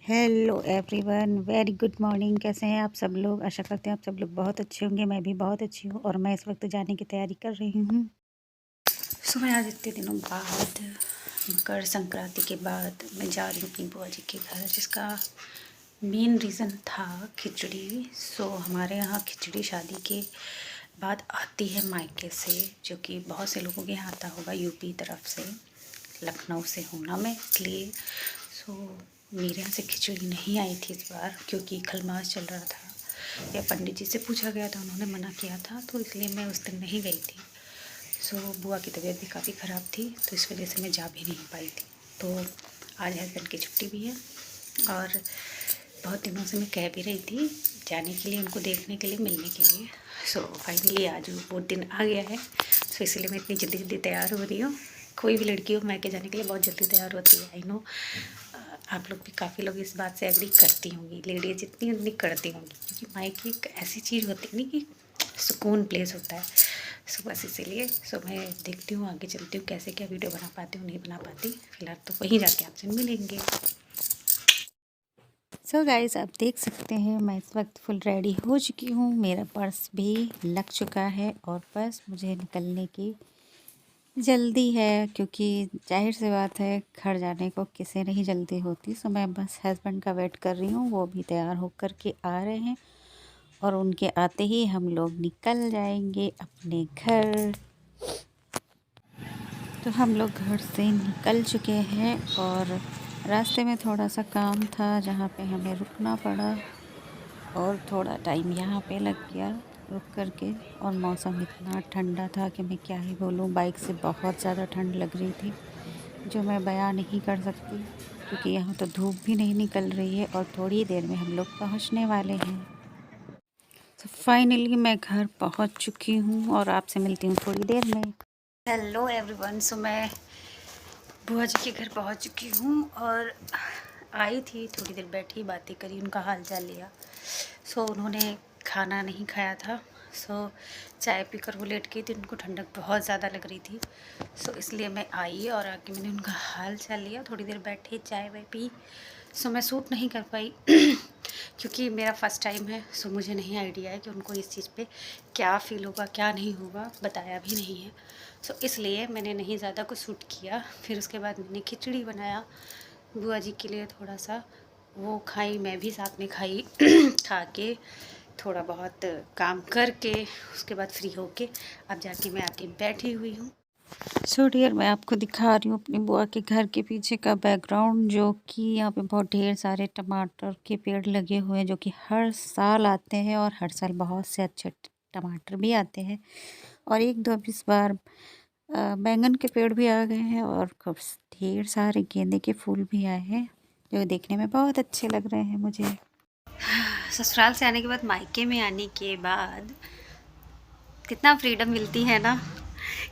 Hello everyone, very good morning. कैसे हैं आप सब लोग? आशा करते हैं आप सब लोग बहुत अच्छे होंगे। मैं भी बहुत अच्छी हूँ और मैं इस वक्त जाने की तैयारी कर रही हूँ। सुबह आज इतने दिनों बाद, मकर संक्रांति के बाद मैं जा रही हूँ अपनी बुआ जी के घर, जिसका मेन रीज़न था खिचड़ी। हमारे यहाँ खिचड़ी शादी के बाद आती है मायके से, जो कि बहुत से लोगों के यहाँ आता होगा, यूपी तरफ से, लखनऊ से होना में, इसलिए मेरे यहाँ से खिचड़ी नहीं आई थी इस बार, क्योंकि खलमास चल रहा था या पंडित जी से पूछा गया था, उन्होंने मना किया था, तो इसलिए मैं उस दिन नहीं गई थी। बुआ की तबीयत भी काफ़ी ख़राब थी, तो इस वजह से मैं जा भी नहीं पाई थी। तो आज हस्बैंड की छुट्टी भी है और बहुत दिनों से मैं कह भी रही थी जाने के लिए, उनको देखने के लिए, मिलने के लिए। फाइनली आज वो दिन आ गया है। इसलिए मैं इतनी जल्दी जल्दी तैयार हो रही हूँ। कोई भी लड़की हो मायके जाने के लिए बहुत जल्दी तैयार होती है, आई नो। आप लोग भी काफ़ी लोग इस बात से एग्री करती होंगी, लेडीज जितनी उतनी करती होंगी, क्योंकि मायके एक ऐसी चीज़ होती है नहीं कि सुकून प्लेस होता है। बस इसीलिए मैं देखती हूँ आगे चलती हूँ कैसे क्या वीडियो बना पाती हूँ, नहीं बना पाती। फिलहाल तो वहीं जाके आपसे मिलेंगे। गाइस, आप देख सकते हैं मैं इस वक्त फुल रेडी हो चुकी हूँ। मेरा पर्स भी लग चुका है और बस मुझे निकलने की जल्दी है, क्योंकि जाहिर सी बात है घर जाने को किसे नहीं जल्दी होती। मैं बस हस्बैंड का वेट कर रही हूँ, वो भी तैयार होकर के आ रहे हैं और उनके आते ही हम लोग निकल जाएंगे अपने घर। तो हम लोग घर से निकल चुके हैं और रास्ते में थोड़ा सा काम था जहाँ पे हमें रुकना पड़ा और थोड़ा टाइम यहाँ पे लग गया रुक कर के। और मौसम इतना ठंडा था कि मैं क्या ही बोलूँ, बाइक से बहुत ज़्यादा ठंड लग रही थी, जो मैं बयां नहीं कर सकती, क्योंकि यहाँ तो धूप भी नहीं निकल रही है और थोड़ी देर में हम लोग पहुँचने वाले हैं। फाइनली मैं घर पहुँच चुकी हूँ और आपसे मिलती हूँ थोड़ी देर में। हेलो एवरीवन, मैं बुआ जी के घर पहुँच चुकी हूँ और आई थी, थोड़ी देर बैठी, बातें करी, उनका हाल चाल लिया। उन्होंने खाना नहीं खाया था, चाय पीकर वो लेट गई थी, उनको ठंडक बहुत ज़्यादा लग रही थी। इसलिए मैं आई और आके मैंने उनका हाल चाल लिया, थोड़ी देर बैठी, चाय वाय पी। मैं सूट नहीं कर पाई क्योंकि मेरा फ़र्स्ट टाइम है। मुझे नहीं आइडिया है कि उनको इस चीज़ पे क्या फ़ील होगा, क्या नहीं होगा, बताया भी नहीं है। इसलिए मैंने नहीं ज़्यादा कुछ सूट किया। फिर उसके बाद मैंने खिचड़ी बनाया बुआ जी के लिए, थोड़ा सा वो खाई, मैं भी साथ में खाई खा के थोड़ा बहुत काम करके उसके बाद फ्री होके अब जाके मैं आके बैठी हुई हूँ। डियर, मैं आपको दिखा रही हूँ अपनी बुआ के घर के पीछे का बैकग्राउंड, जो कि यहाँ पे बहुत ढेर सारे टमाटर के पेड़ लगे हुए हैं, जो कि हर साल आते हैं और हर साल बहुत से अच्छे टमाटर भी आते हैं। और एक दो इस बार बैंगन के पेड़ भी आ गए हैं और खूब ढेर सारे गेंदे के फूल भी आए हैं, जो देखने में बहुत अच्छे लग रहे हैं मुझे। ससुराल से आने के बाद, मायके में आने के बाद कितना फ्रीडम मिलती है ना।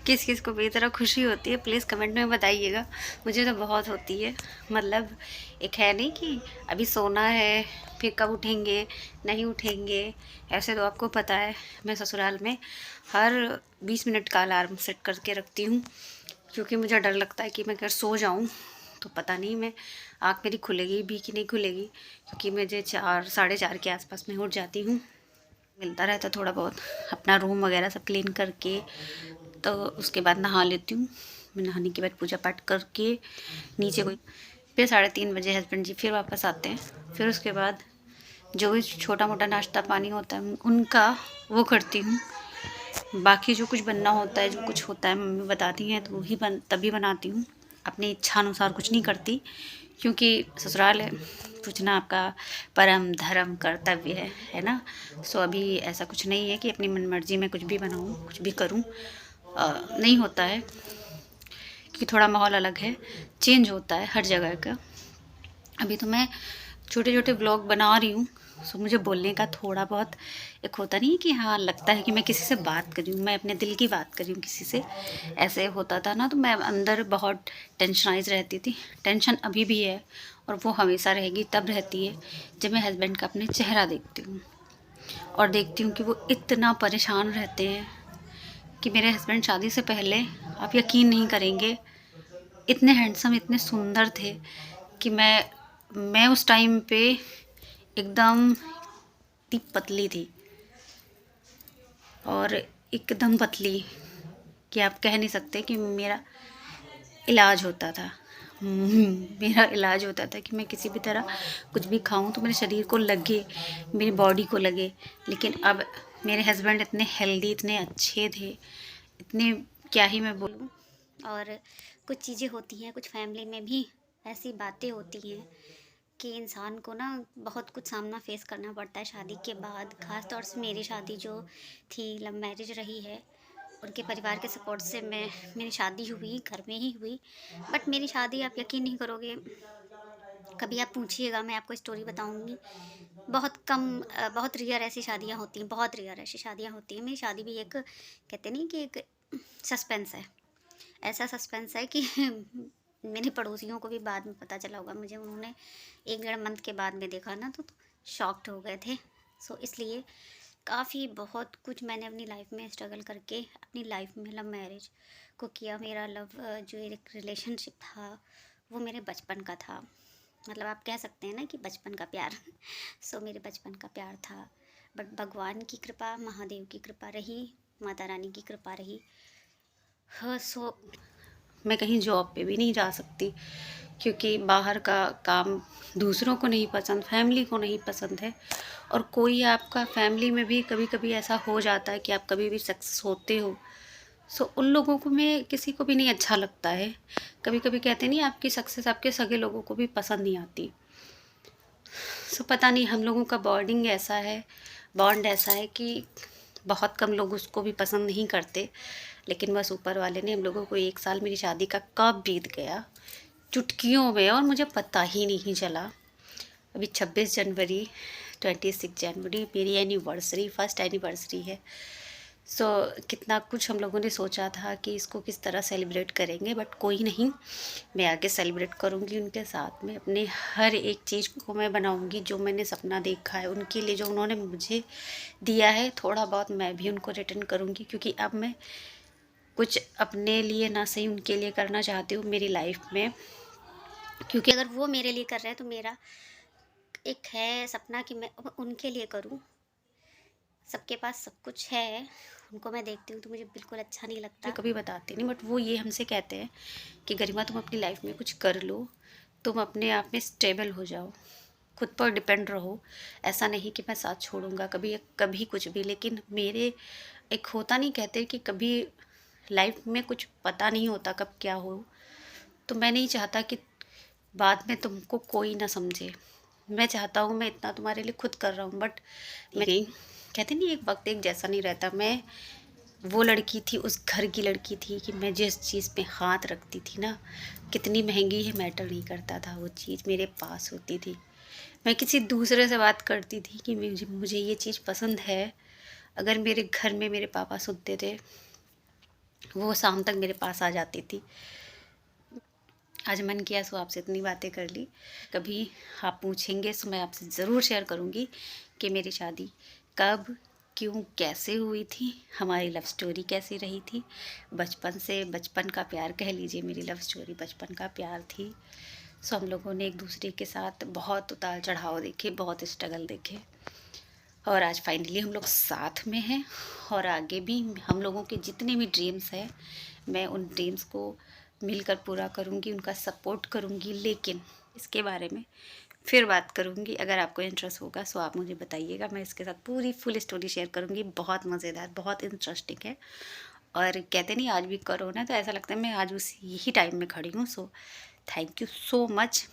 किस किस को भी तरह खुशी होती है, प्लीज़ कमेंट में बताइएगा। मुझे तो बहुत होती है। मतलब एक है नहीं कि अभी सोना है, फिर कब उठेंगे, नहीं उठेंगे। ऐसे तो आपको पता है मैं ससुराल में हर 20 मिनट का अलार्म सेट करके रखती हूँ, क्योंकि मुझे डर लगता है कि मैं अगर सो जाऊँ तो पता नहीं मैं आँख मेरी खुलेगी भी कि नहीं खुलेगी, क्योंकि मुझे 4 साढ़े 4 के आसपास में उठ जाती हूँ। मिलता रहता थोड़ा बहुत, अपना रूम वगैरह सब क्लीन करके, तो उसके बाद नहा लेती हूँ। नहाने के बाद पूजा पाठ करके नीचे कोई, फिर 3:30 बजे हस्बैंड जी फिर वापस आते हैं। फिर उसके बाद जो भी छोटा मोटा नाश्ता पानी होता है उनका वो करती हूँ। बाकी जो कुछ बनना होता है, जो कुछ होता है, मम्मी बताती हैं तो वही तभी बनाती हूँ। अपनी इच्छा अनुसार कुछ नहीं करती, क्योंकि ससुराल है, पूछना आपका परम धर्म कर्तव्य है ना। अभी ऐसा कुछ नहीं है कि अपनी मनमर्जी में कुछ भी बनाऊँ, कुछ भी करूँ, नहीं होता है, क्योंकि थोड़ा माहौल अलग है, चेंज होता है हर जगह का। अभी तो मैं छोटे छोटे ब्लॉग बना रही हूँ, मुझे बोलने का थोड़ा बहुत एक होता नहीं है कि हाँ लगता है कि मैं किसी से बात कर रही हूँ, मैं अपने दिल की बात कर रही हूँ किसी से। ऐसे होता था ना, तो मैं अंदर बहुत टेंशनाइज रहती थी। टेंशन अभी भी है और वो हमेशा रहेगी, तब रहती है जब मैं हस्बैंड का अपने चेहरा देखती हूँ और देखती हूँ कि वो इतना परेशान रहते हैं। कि मेरे हस्बैंड शादी से पहले, आप यकीन नहीं करेंगे, इतने हैंडसम, इतने सुंदर थे कि मैं मैं उस टाइम पे एकदम इतनी पतली थी और एकदम पतली कि आप कह नहीं सकते कि मेरा इलाज होता था। मेरा इलाज होता था कि मैं किसी भी तरह कुछ भी खाऊं तो मेरे शरीर को लगे, मेरी बॉडी को लगे। लेकिन अब मेरे हस्बैंड इतने हेल्दी, इतने अच्छे थे, इतने क्या ही मैं बोलूं। और कुछ चीज़ें होती हैं, कुछ फैमिली में भी ऐसी बातें होती हैं कि इंसान को ना बहुत कुछ सामना फेस करना पड़ता है शादी के बाद। ख़ास तौर से मेरी शादी जो थी लव मैरिज रही है, उनके परिवार के सपोर्ट से मेरी शादी हुई, घर में ही हुई। बट मेरी शादी आप यकीन नहीं करोगे, कभी आप पूछिएगा मैं आपको स्टोरी बताऊंगी। बहुत कम बहुत रेयर ऐसी शादियां होती हैं, बहुत रेयर ऐसी शादियां होती हैं। मेरी शादी भी एक कहते नहीं कि एक सस्पेंस है। ऐसा सस्पेंस है कि मेरे पड़ोसियों को भी बाद में पता चला होगा मुझे। उन्होंने 1 डेढ़ मंथ के बाद में देखा ना तो शॉक्ड हो गए थे। सो इसलिए काफ़ी बहुत कुछ मैंने अपनी लाइफ में स्ट्रगल करके अपनी लाइफ में लव मैरिज को किया। मेरा लव जो एक रिलेशनशिप था वो मेरे बचपन का था। मतलब आप कह सकते हैं ना कि बचपन का प्यार। सो मेरे बचपन का प्यार था। बट भगवान की कृपा, महादेव की कृपा रही, माता रानी की कृपा रही। हाँ, सो मैं कहीं जॉब पे भी नहीं जा सकती क्योंकि बाहर का काम दूसरों को नहीं पसंद, फैमिली को नहीं पसंद है। और कोई आपका फैमिली में भी कभी कभी ऐसा हो जाता है कि आप कभी भी सक्सेस होते हो, सो उन लोगों को में किसी को भी नहीं अच्छा लगता है। कभी कभी कहते नहीं आपकी सक्सेस आपके सगे लोगों को भी पसंद नहीं आती। सो पता नहीं हम लोगों का बॉन्डिंग ऐसा है, बॉन्ड ऐसा है कि बहुत कम लोग उसको भी पसंद नहीं करते। लेकिन बस ऊपर वाले ने हम लोगों को 1 साल मेरी शादी का कब बीत गया चुटकियों में, और मुझे पता ही नहीं चला। अभी 26 जनवरी, 26 जनवरी मेरी एनिवर्सरी, फर्स्ट एनिवर्सरी है। सो कितना कुछ हम लोगों ने सोचा था कि इसको किस तरह सेलिब्रेट करेंगे, बट कोई नहीं, मैं आगे सेलिब्रेट करूँगी उनके साथ में। अपने हर एक चीज़ को मैं बनाऊँगी जो मैंने सपना देखा है उनके लिए, जो उन्होंने मुझे दिया है थोड़ा बहुत मैं भी उनको रिटर्न करूँगी। क्योंकि अब मैं कुछ अपने लिए ना सही उनके लिए करना चाहती हूँ मेरी लाइफ में। क्योंकि अगर वो मेरे लिए कर रहे हैं तो मेरा एक है सपना कि मैं उनके लिए करूं। सबके पास सब कुछ है, उनको मैं देखती हूँ तो मुझे बिल्कुल अच्छा नहीं लगता। कभी बताती नहीं, बट वो ये हमसे कहते हैं कि गरिमा तुम अपनी लाइफ में कुछ कर लो, तुम अपने आप में स्टेबल हो जाओ, खुद पर डिपेंड रहो। ऐसा नहीं कि मैं साथ छोड़ूंगा कभी कभी कुछ भी। लेकिन मेरे एक होता नहीं, कहते कि कभी लाइफ में कुछ पता नहीं होता कब क्या हो। तो मैं नहीं चाहता कि बाद में तुमको कोई ना समझे। मैं चाहता हूँ मैं इतना तुम्हारे लिए खुद कर रहा हूँ, बट मेरी कहते नहीं एक वक्त एक जैसा नहीं रहता। मैं वो लड़की थी, उस घर की लड़की थी कि मैं जिस चीज़ पे हाथ रखती थी ना, कितनी महंगी है मैटर नहीं करता था, वो चीज़ मेरे पास होती थी। मैं किसी दूसरे से बात करती थी कि मुझे मुझे ये चीज़ पसंद है, अगर मेरे घर में मेरे पापा सुनते थे वो शाम तक मेरे पास आ जाती थी। आज मन किया सो आपसे इतनी बातें कर ली। कभी आप पूछेंगे तो मैं आपसे ज़रूर शेयर करूँगी कि मेरी शादी कब, क्यों, कैसे हुई थी, हमारी लव स्टोरी कैसी रही थी। बचपन से, बचपन का प्यार कह लीजिए, मेरी लव स्टोरी बचपन का प्यार थी। सो हम लोगों ने एक दूसरे के साथ बहुत उतार चढ़ाव देखे, बहुत स्ट्रगल देखे, और आज फाइनली हम लोग साथ में हैं। और आगे भी हम लोगों के जितने भी ड्रीम्स हैं मैं उन ड्रीम्स को मिलकर पूरा करूँगी, उनका सपोर्ट करूँगी। लेकिन इसके बारे में फिर बात करूँगी। अगर आपको इंटरेस्ट होगा सो आप मुझे बताइएगा, मैं इसके साथ पूरी फुल स्टोरी शेयर करूँगी। बहुत मज़ेदार, बहुत इंटरेस्टिंग है। और कहते नहीं आज भी करो ना, तो ऐसा लगता है मैं आज उसी ही टाइम में खड़ी हूँ। So thank you so much.